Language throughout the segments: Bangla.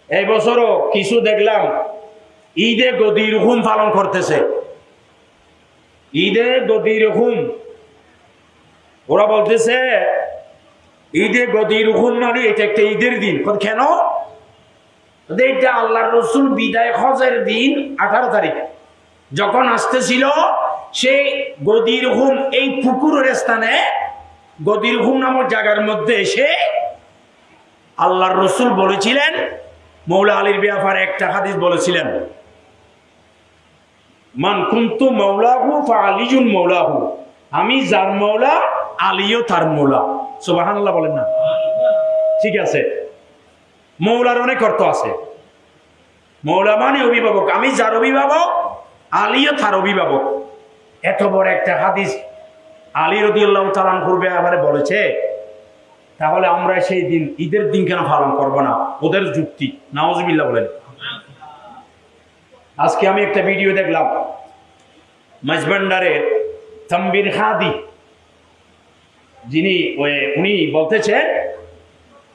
এই বছরও কিছু দেখলাম ঈদে গদির হুকুম পালন করতেছে। ঈদে গদির হুকুম, ওরা বলতেছে ঈদে গদির হুকুম মানে এটা একটা ঈদের দিন। কেন? এটা আল্লাহর রসুল বিদায় হজের দিন 18 তারিখ যখন আসতেছিল, সেই গদির হুকুম এই পুকুরের স্থানে গদির হুকুম নামক জায়গার মধ্যে এসে আল্লাহর রসুল বলেছিলেন, মৌলা আলীর ব্যাপারে একটা হাদিস বলেছিলেন, মান কুনতু মাওলাহু ফাআলিয়ুন মাওলাহু, আমি যার মৌলা আলীও তার মৌলা। সুবহানাল্লাহ বলেন না? ঠিক আছে, মৌলার অনেক অর্থ আছে। মৌলা মানে অভিভাবক, আমি যার অভিভাবক আলীও তার অভিভাবক। এত বড় একটা হাদিস আলী রাদিয়াল্লাহু তাআলা আনহুর ব্যাপারে বলেছে, তাহলে আমরা সেই দিন ঈদের দিন কেন পালন করব না? ওদের যুক্তি। নাউজুবিল্লাহ বলেন। আজকে আমি একটা ভিডিও দেখলাম, মাঝবান্ডারের তানবীর হাদি, যিনি উনি বলতেছেন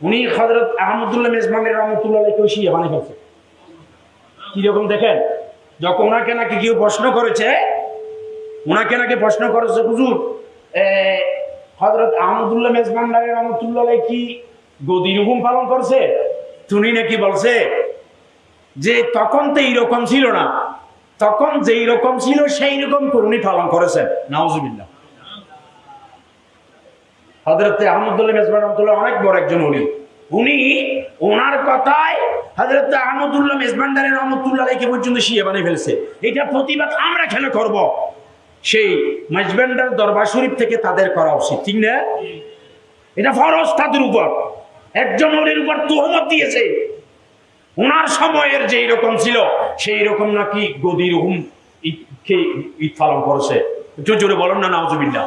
উনি হযরত আহমদুল্লাহ মেজবান্ডারি রাহমাতুল্লাহ আলাইহি শিয়া বানিয়ে ফেলছে। কিরকম দেখেন, যখন ওনাকে নাকি কেউ প্রশ্ন করেছে, হুজুর হযরত আহমদুল্লাহ মেজবান্ডারি রাহমাতুল্লাহ আলাইহি কি গদির হুকুম পালন করছে? উনি নাকি বলছে যে তখন তো এইরকম ছিল না, তখন যেই রকম ছিল সেই রকম উনি পালন করেছেন। নাউজুবিল্লাহ। হযরত আহমদুল্লাহ মেজবান্ডারি রাহমাতুল্লাহ অনেক বড় একজন ওলি। উনি ওনার কথায় হযরত আহমদুল্লাহ মেজবান্ডারি রাহমাতুল্লাহ আলাইহি পর্যন্ত শিয়া বানিয়ে ফেলছে। এটা প্রতিবাদ আমরা কেন করব? সেই মেজবান্ডার দরবার শরীফ থেকে তাদের করা উচিত, ঠিক না? এটা ফরজ তাদের উপর। একজন ওলির উপর তুহমত দিয়েছে ওনার সময়ের যেই রকম ছিল সেই রকম নাকি গদির হুকুম ঈদ পালন করেছে। একটু জোরে বলেন না নাউজুবিল্লাহ।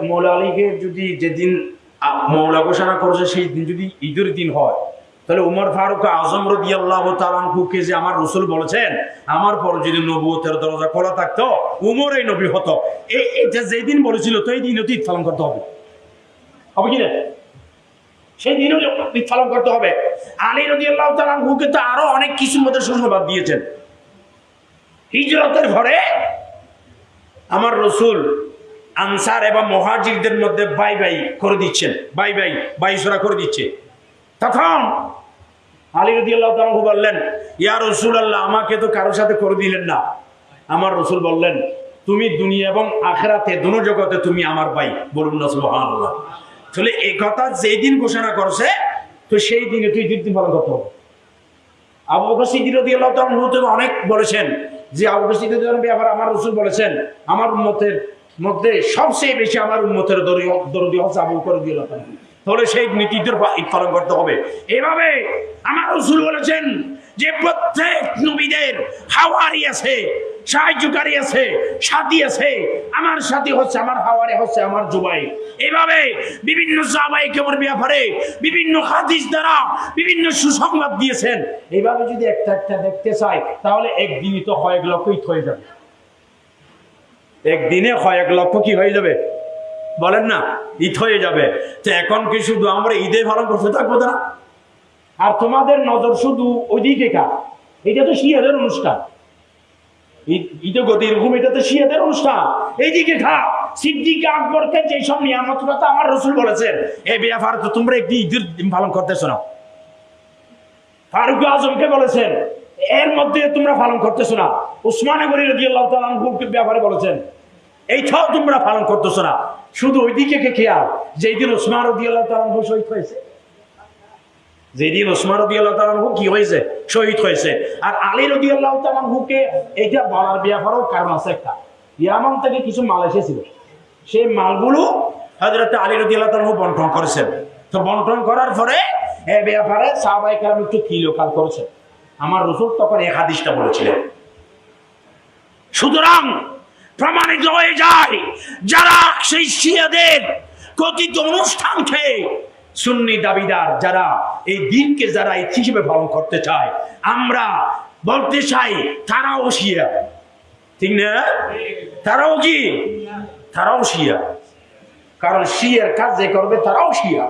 মৌলা আলীকে যদি যেদিন মৌলা ঘোষণা করেছে সেই দিন যদি ঈদের দিন হয়, তাহলে উমর ফারুক আজম রাদিয়াল্লাহু তাআলা আনহুকে যে আমার রাসূল বলেছেন আমার পর যদি নবুয়তের দরজা খোলা থাকতো উমর এই নবী হতো, এটা যেদিন বলেছিল তো এই দিন ঈদ পালন করতে হবে, হবে কি না? সেই দিনও ঈদ পালন করতে হবে। আলী রাদিয়াল্লাহু তাআলা আনহুকে তো আরো অনেক কিছুর মধ্যে সুসংবাদ দিয়েছেন। হিজরতের পরে আমার রাসূল আনসার এবং মুহাজিরদের মধ্যে বাই বাই করে দিচ্ছেন, বাইসরা করে দিচ্ছে। তখন আলী রাদিয়াল্লাহু তাআলা আনহু বললেন, ইয়া রাসূলুল্লাহ, আমাকে তো কারোর সাথে করে দিলেন না। আমার রাসূল বললেন, তুমি দুনিয়া এবং আখিরাতে দুনো জগতে তুমি আমার ভাই। বলুন না সুবহানাল্লাহ। তাহলে এই কথা যেই দিন ঘোষণা করছে তো সেই দিনে তুই দিন পালন করতে হবে। আবু বকর সিদ্দিক রাদিয়াল্লাহু তাআলা আনহু অনেক বলেছেন যে আবু বকর সিদ্দিক রাদিয়াল্লাহু ব্যাপারে আমার রাসূল বলেছেন আমার উম্মতের মধ্যে সবচেয়ে বেশি আমার উম্মতের দরদি হচ্ছে আবু বকর রাদিয়াল্লাহু তাআলা। তাহলে সেই নীতিদের ঈদ পালন করতে হবে। এভাবে আমার রাসূল বলেছেন যে প্রত্যেক নবীদের হাওয়ারি আছে, সাহায্যকারী আছে, সাথী আছে। আমার সাথী হচ্ছে আমার হাওয়ারি হচ্ছে আমার জুবাইর। এইভাবে বিভিন্ন সাহাবায়ে কেরামের ব্যাপারে বিভিন্ন হাদিস দ্বারা বিভিন্ন সুসংবাদ দিয়েছেন। এইভাবে যদি একটা একটা দেখতে চাই তাহলে একদিনই তো কয়েক লক্ষ ঈদ হয়ে যাবে। একদিনে কয়েক লক্ষ কি হয়ে যাবে বলেন না? ঈদ হয়ে যাবে। তো এখন কি শুধু আমরা ঈদে পালন করতে থাকবো না? আর তোমাদের নজর শুধু ওইদিকে কা? এটা তো শিয়াদের অনুষ্ঠান। ঈদে গদির হুকুম, এটা তো শিয়াদের অনুষ্ঠান। এইদিকে খা। সিদ্দিক আকবরকে যেসব নিয়ামতের কথা আমার রাসূল বলেছেন এই ব্যাপারে তো তোমরা একটি ঈদের দিন পালন করতেছো না। ফারুক আজমকে বলেছেন এর মধ্যে তোমরা পালন করতেছো না। উসমান গনি রাদিয়াল্লাহু তাআলা আনহুর ব্যাপারে বলেছেন এইটাও তোমরা পালন করতেছো না। শুধু ওইদিকে কে খেয়াল যেই দিন উসমান রাদিয়াল্লাহু তাআলা আনহু শহীদ হয়েছে, যেদিন উসমান রাদিয়াল্লাহু তাআলা আনহু কি হয়েছে? শহীদ হয়েছে। আর আলী রাদিয়াল্লাহু তাআলা আনহুকে এইটা বলার ব্যাপারেও কারণ আছে একটা। ইয়ামান থেকে কিছু মাল এসেছিল, সেই মালগুলো হযরত আলী রাদিয়াল্লাহু তাআলা আনহু বন্টন করেছেন। তো বন্টন করার পরে এই ব্যাপারে সাহাবায়ে কেরাম একটু কিলোকাল করেছেন। আমার রাসূল তখন এই হাদিসটা বলেছিলেন। সুতরাং প্রমাণিত হয়ে যায় যারা সেই শিয়াদের কথিত অনুষ্ঠানকে সুন্নি দাবিদার যারা এই দিনকে যারা ঈদ হিসেবে পালন করতে চায়, আমরা বলতে চাই তারাও শিয়া, ঠিক না? তারাও কি? তারাও শিয়া। কারণ শিয়ার কাজ যে করবে তারাও শিয়া।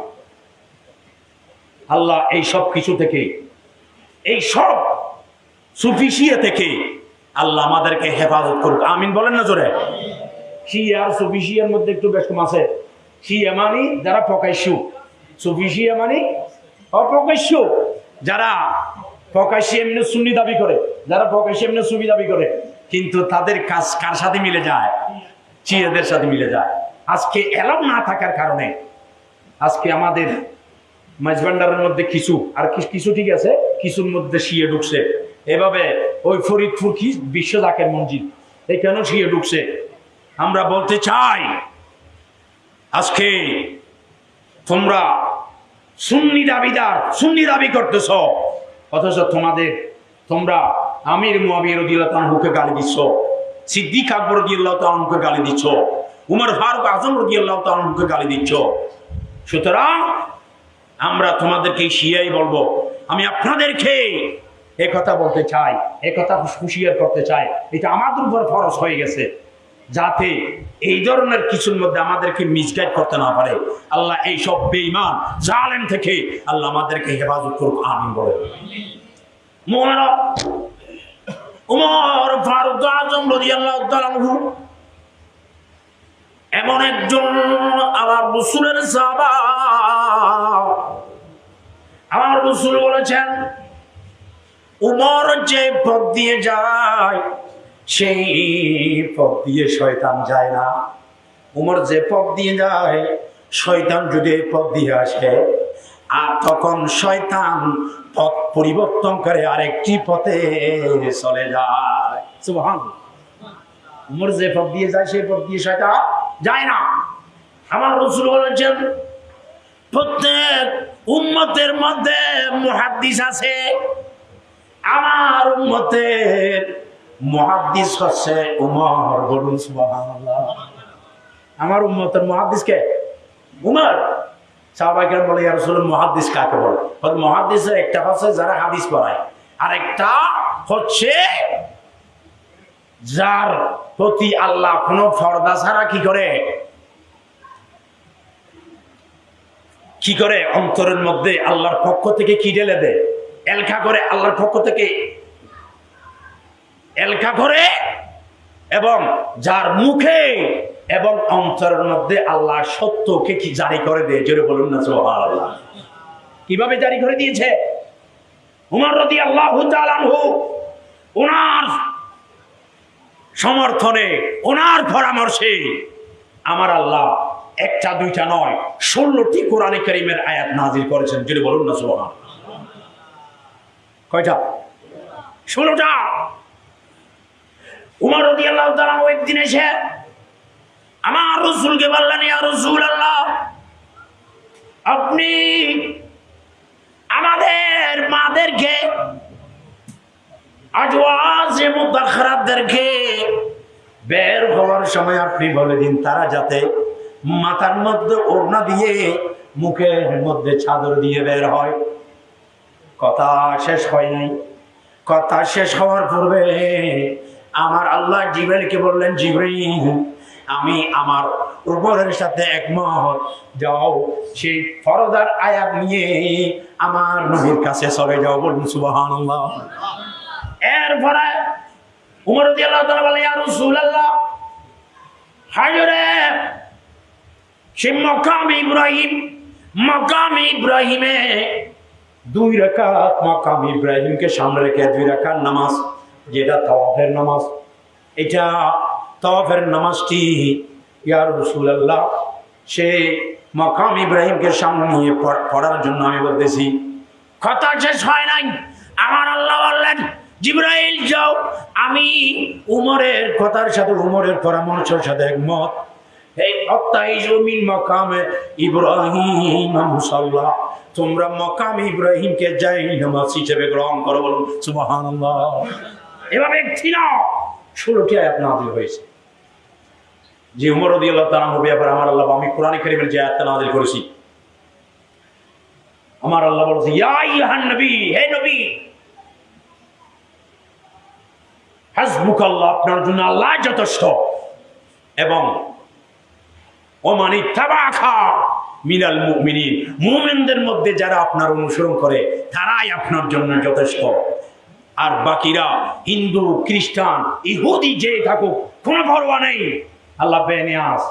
আল্লাহ এই সব কিছু থেকে, এই সব সুফিসিয়া থেকে আল্লাহ আমাদেরকে হেফাজত করুক, আমিন বলেন না জোরে। শিয়া আর সুফিসিয়ার মধ্যে একটু বেশ কম আছে। শিয়া মানে যারা প্রকাশ্য, সুফিসিয়া মানে অপ্রকাশ্য। যারা প্রকাশ্যে এমনি সুন্নি দাবি করে, যারা প্রকাশ্যে এমনি সুফি দাবি করে, কিন্তু তাদের কাজ কার সাথে মিলে যায়? শিয়াদের সাথে মিলে যায়। আজকে এলাও না থাকার কারণে আজকে আমাদের মাঝভান্ডারের মধ্যে কিছু আর কিছু ঠিক আছে, কিছুর মধ্যে শিয়ে ঢুকছে। এভাবে ওই ফরিদপুর কি বিশ্ব জাকের মসজিদ, এখানেও শিয়ে ঢুকছে। আমরা বলতে চাই, আজকে তোমরা সুন্নি দাবিদার, সুন্নি দাবি করতেছ, অথচ তোমরা আমির মুয়াবিয়া রাদিয়াল্লাহু তাআলাকে গালি দিচ্ছ, সিদ্দিক আকবর রাদিয়াল্লাহু তাআলাকে গালি দিচ্ছ, উমর ফারুক আজম রাদিয়াল্লাহু তাআলাকে গালি দিচ্ছ। সুতরাং আমরা তোমাদেরকে শিয়াই বলবো। আমি আপনাদেরকে একথা বলতে চাই, একথা হুঁশিয়ার করতে চাই, এটা আমাদের উপর ফরজ হয়ে গেছে, যাতে এই ধরনের কিছুর মধ্যে আমাদেরকে মিসগাইড করতে না পারে। আল্লাহ এই সব বেঈমান জালেম থেকে আল্লাহ আমাদেরকে হেফাজত করুক, আমিন বলে। উমর ফারুক আজম রাদিয়াল্লাহু তাআলা আনহু এমন একজন আমার রাসূলের সাহাবা, আমার রাসূল বলেছেন, উমর যে পথ দিয়ে যায় সেই পথ দিয়ে শয়তান যায় না। উমর যে পথ দিয়ে যায়, শয়তান যদি এই পথ দিয়ে আসে, আর তখন শয়তান পথ পরিবর্তন করে আরেকটি পথে চলে যায়। সুবহানাল্লাহ। উমর যে পথ দিয়ে যায় সেই পথ দিয়ে শয়তান যায় না। আমার রাসূল বলেছেন, প্রত্যেক উম্মতের মধ্যে মুহাদ্দিস আছে, আমার উম্মতের মুহাদ্দিস হচ্ছে উমর। বলুন সুবহানাল্লাহ। আমার উম্মতের মুহাদ্দিস কে? উমর। সাহাবায়ে কেরাম বলে, ইয়া রাসূলুল্লাহ, মুহাদ্দিস কাকে বলে? বলে, মুহাদ্দিসের একটা হচ্ছে যারা হাদিস পড়ায়, আর একটা হচ্ছে যার প্রতি আল্লাহ কোনো পর্দা ছাড়া কি করে অন্তরের মধ্যে আল্লাহর পক্ষ থেকে কি ঢেলে দেয়, এলকা করে, আল্লাহর পক্ষ থেকে এলকা করে, এবং যার মুখে এবং অন্তরের মধ্যে আল্লাহ সত্যকে কি জারি করে দেয়। জোরে বলুন না সুবহানাল্লাহ। কিভাবে জারি করে দিয়েছে? উমর রাদিয়াল্লাহু তাআলা আনহু ওনার সমর্থনে, ওনার পরামর্শে আমার আল্লাহ একটা দুইটা নয় 16টি কোরআনে কারীমের আয়াত নাযিল করেছেন। জোরে বলুন না সুবহানাল্লাহ। কয়টা? 16টা। উমর রাদিয়াল্লাহু তাআলা একদিন এসে আমার রাসূলকে বললেন, ইয়া রাসূলুল্লাহ, আপনি আমাদের মাদেরকে, আজওয়াজে মুতাখারাতদেরকে বের হওয়ার সময় আপনি বলে দিন, তারা যাতে মাথার মধ্যে ওড়না দিয়ে, মুখের মধ্যে চাদর দিয়ে বের হয়। কথা শেষ হয় নাই। কথা শেষ হওয়ার পূর্বে আমার আল্লাহ জিবরাইলকে বললেন, জিবরাইল, আমি আমার উপরের সাথে একমত, যাও সেই ফরজার আয়াত নিয়ে আমার নবীর কাছে চলে যাও। বলুন সুবহানাল্লাহ। এরপরে উমর রাদিয়াল্লাহু তাআলা বলে, ইয়া রাসূলুল্লাহ, হাজরে সেই মাকাম ইব্রাহিমে 2 রাকাত, মাকাম ইব্রাহিমকে সামনে রেখে 2 রাকাত নামাজ, যেটা তাওয়াফের নামাজ, এটা তাওয়াফের নামাজটি ইয়া রাসূলুল্লাহ সেই মাকাম ইব্রাহিমকে সামনে নিয়ে পড়ার জন্য আমি বলতেছি। কথা শেষ হয় নাই। আমার আল্লাহ বললেন, জিবরাইল যাও, আমি উমরের কথার সাথে, উমরের পরামর্শের সাথে একমত। এই অত্তাইজু মিন মাকামে ইব্রাহিম মুসাল্লা, তোমরা মাকাম ইব্রাহিমকে যাই নামাজ হিসেবে গ্রহণ করো। বলুন সুবহানাল্লাহ। এভাবে ছিল 16টি আয়াত নাযিল হয়েছে। যে উমর রাদিয়াল্লাহু তাআলা হবে, আবার আমার আল্লাহ, আমি কোরআনে কারীমের যে আয়াতটা নাযিল করেছি, আমার আল্লাহ বলেছে, ইয়া আইয়ুহান নবী, হে নবী, হাসবুকাল্লাহ, আপনার জন্য আল্লাহ যথেষ্ট, এবং ওমান ইত্তাবাআকা মিনাল মুমিনিন, মুমিনদের মধ্যে যারা আপনার অনুসরণ করে তারাই আপনার জন্য যথেষ্ট। আর বাকিরা হিন্দু, খ্রিস্টান, ইহুদি যে থাকুক কোনো পরোয়া নেই। আল্লাহ বেনিয়াস